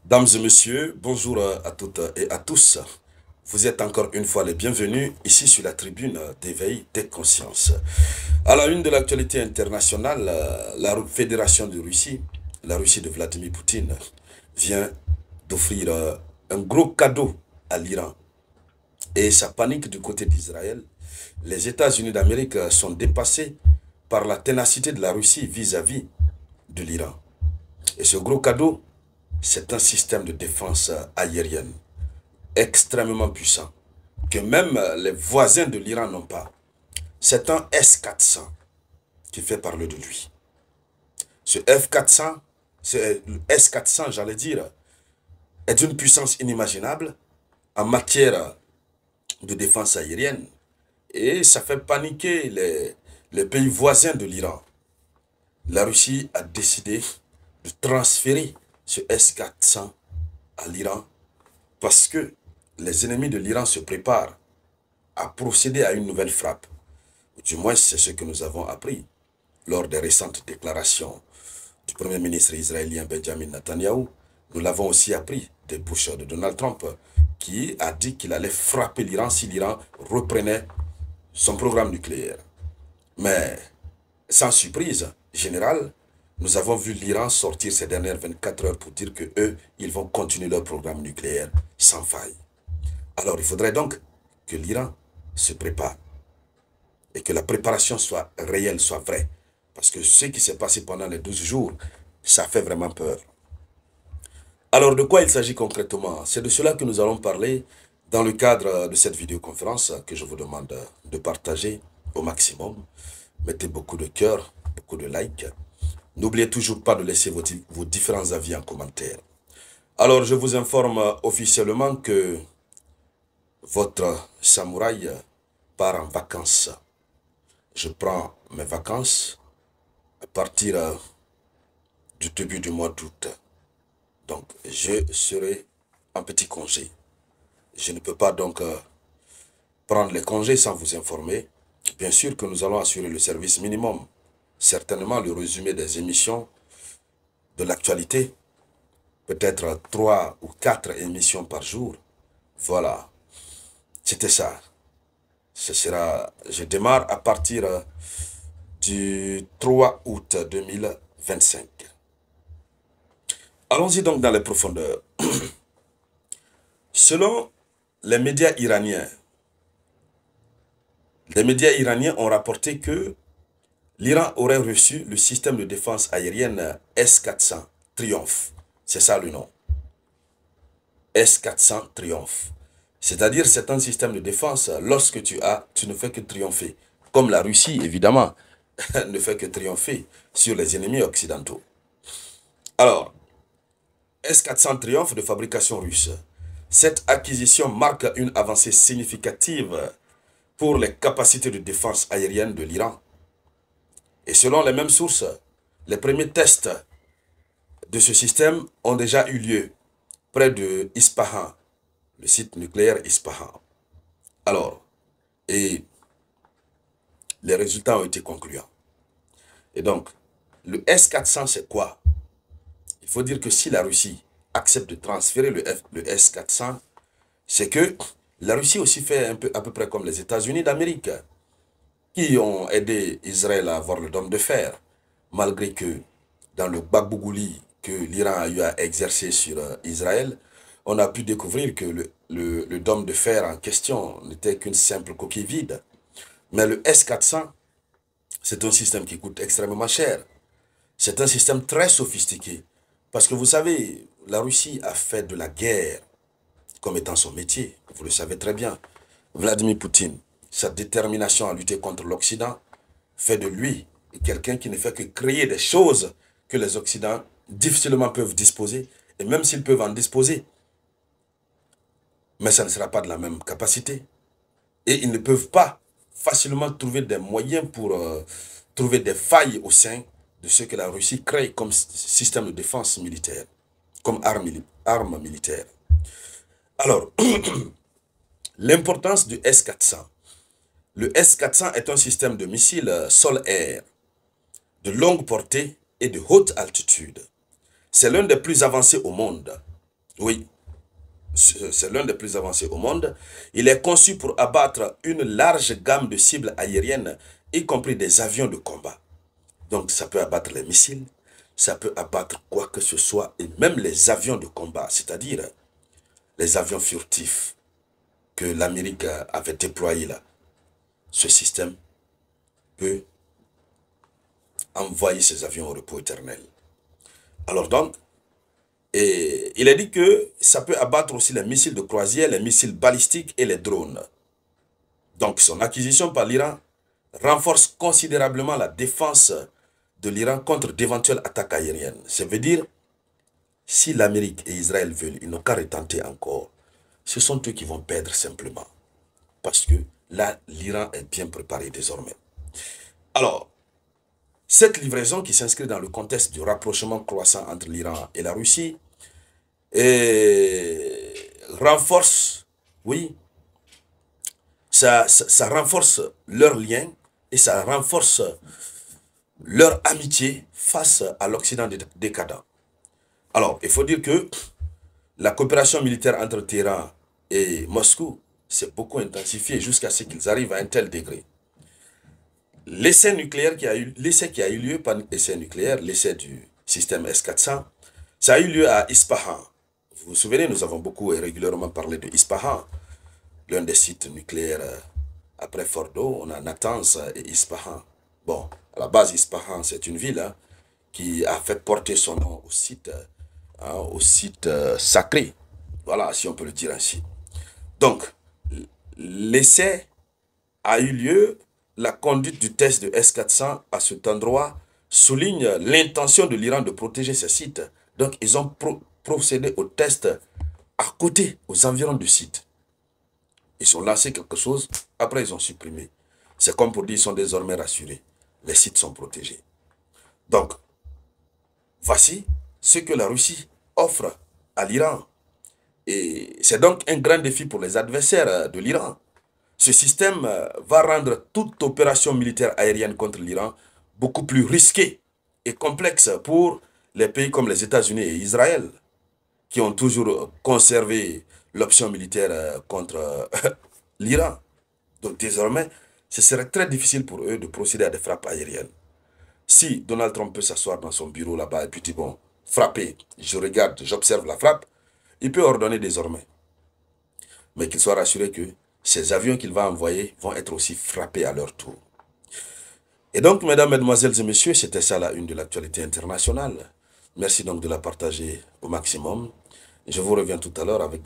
Dames et messieurs, bonjour à toutes et à tous. Vous êtes encore une fois les bienvenus ici sur la tribune d'éveil des consciences. À la une de l'actualité internationale, la Fédération de Russie, la Russie de Vladimir Poutine, vient d'offrir un gros cadeau à l'Iran. Et ça panique du côté d'Israël. Les États-Unis d'Amérique sont dépassés par la ténacité de la Russie vis-à-vis de l'Iran. Et ce gros cadeau, c'est un système de défense aérienne extrêmement puissant, que même les voisins de l'Iran n'ont pas. C'est un S-400 qui fait parler de lui. Ce F-400, ce S-400, j'allais dire, est d'une puissance inimaginable en matière de défense aérienne. Et ça fait paniquer les pays voisins de l'Iran. La Russie a décidé de transférer ce S-400 à l'Iran parce que les ennemis de l'Iran se préparent à procéder à une nouvelle frappe. Du moins, c'est ce que nous avons appris lors des récentes déclarations du Premier ministre israélien Benjamin Netanyahou. Nous l'avons aussi appris des bouches de Donald Trump, qui a dit qu'il allait frapper l'Iran si l'Iran reprenait son programme nucléaire. Mais, sans surprise générale, nous avons vu l'Iran sortir ces dernières 24 heures pour dire que eux, ils vont continuer leur programme nucléaire sans faille. Alors, il faudrait donc que l'Iran se prépare et que la préparation soit réelle, soit vraie. Parce que ce qui s'est passé pendant les 12 jours, ça fait vraiment peur. Alors, de quoi il s'agit concrètement? C'est de cela que nous allons parler dans le cadre de cette vidéoconférence que je vous demande de partager au maximum. Mettez beaucoup de cœur, beaucoup de likes. N'oubliez toujours pas de laisser vos différents avis en commentaire. Alors, je vous informe officiellement que votre samouraï part en vacances. Je prends mes vacances à partir du début du mois d'août. Donc, je serai en petit congé. Je ne peux pas donc prendre les congés sans vous informer. Bien sûr que nous allons assurer le service minimum. Certainement le résumé des émissions de l'actualité. Peut-être 3 ou 4 émissions par jour. Voilà. C'était ça. Je démarre à partir du 3 août 2025. Allons-y donc dans les profondeurs. Selon les médias iraniens ont rapporté que l'Iran aurait reçu le système de défense aérienne S-400 Triumph. C'est ça le nom. S-400 Triumph. C'est-à-dire, c'est un système de défense. Lorsque tu ne fais que triompher. Comme la Russie, évidemment, ne fait que triompher sur les ennemis occidentaux. Alors, S-400 Triumph de fabrication russe. Cette acquisition marque une avancée significative pour les capacités de défense aérienne de l'Iran. Et selon les mêmes sources, les premiers tests de ce système ont déjà eu lieu près de Ispahan, le site nucléaire Ispahan. Alors, et les résultats ont été concluants. Et donc, le S-400, c'est quoi? Il faut dire que si la Russie accepte de transférer le S-400, c'est que la Russie aussi fait à peu près comme les États-Unis d'Amérique, qui ont aidé Israël à avoir le dôme de fer, malgré que dans le Bagbougouli que l'Iran a eu à exercer sur Israël, on a pu découvrir que le dôme de fer en question n'était qu'une simple coquille vide. Mais le S-400, c'est un système qui coûte extrêmement cher. C'est un système très sophistiqué. Parce que vous savez, la Russie a fait de la guerre comme étant son métier. Vous le savez très bien. Vladimir Poutine, sa détermination à lutter contre l'Occident, fait de lui quelqu'un qui ne fait que créer des choses que les Occidents difficilement peuvent disposer. Et même s'ils peuvent en disposer, mais ça ne sera pas de la même capacité. Et ils ne peuvent pas facilement trouver des moyens pour trouver des failles au sein de ce que la Russie crée comme système de défense militaire, comme arme militaire. Alors, l'importance du S-400. Le S-400 est un système de missiles sol-air de longue portée et de haute altitude. C'est l'un des plus avancés au monde. Oui, c'est l'un des plus avancés au monde. Il est conçu pour abattre une large gamme de cibles aériennes, y compris des avions de combat. Donc ça peut abattre les missiles, ça peut abattre quoi que ce soit, et même les avions de combat, c'est-à-dire les avions furtifs que l'Amérique avait déployés là. Ce système peut envoyer ces avions au repos éternel. Alors donc, et il est dit que ça peut abattre aussi les missiles de croisière, les missiles balistiques et les drones. Donc son acquisition par l'Iran renforce considérablement la défense de l'Iran contre d'éventuelles attaques aériennes. Ça veut dire, si l'Amérique et Israël veulent, ils n'ont qu'à retenter encore. Ce sont eux qui vont perdre simplement. Parce que là, l'Iran est bien préparé désormais. Alors, cette livraison qui s'inscrit dans le contexte du rapprochement croissant entre l'Iran et la Russie renforce, oui, ça renforce leur lien et ça renforce leur amitié face à l'Occident décadent. Alors, il faut dire que la coopération militaire entre Téhéran et Moscou s'est beaucoup intensifiée jusqu'à ce qu'ils arrivent à un tel degré. L'essai nucléaire l'essai qui a eu lieu, pas l'essai nucléaire, l'essai du système S-400, ça a eu lieu à Ispahan. Vous vous souvenez, nous avons beaucoup et régulièrement parlé de Ispahan, l'un des sites nucléaires après Fordo. On a Natanz et Ispahan. Bon, à la base, Ispahan, c'est une ville qui a fait porter son nom au site sacré. Voilà, si on peut le dire ainsi. Donc, l'essai a eu lieu. La conduite du test de S-400 à cet endroit souligne l'intention de l'Iran de protéger ces sites. Donc, ils ont procédé au test à côté, aux environs du site. Ils ont lancé quelque chose, après ils ont supprimé. C'est comme pour dire qu'ils sont désormais rassurés. Les sites sont protégés. Donc, voici ce que la Russie offre à l'Iran. Et c'est donc un grand défi pour les adversaires de l'Iran. Ce système va rendre toute opération militaire aérienne contre l'Iran beaucoup plus risquée et complexe pour les pays comme les États-Unis et Israël, qui ont toujours conservé l'option militaire contre l'Iran. Donc désormais, ce serait très difficile pour eux de procéder à des frappes aériennes. Si Donald Trump peut s'asseoir dans son bureau là-bas et puis dire, bon, frapper, je regarde, j'observe la frappe, il peut ordonner désormais. Mais qu'il soit rassuré que ces avions qu'il va envoyer vont être aussi frappés à leur tour. Et donc, mesdames, mesdemoiselles et messieurs, c'était ça la une de l'actualité internationale. Merci donc de la partager au maximum. Je vous reviens tout à l'heure avec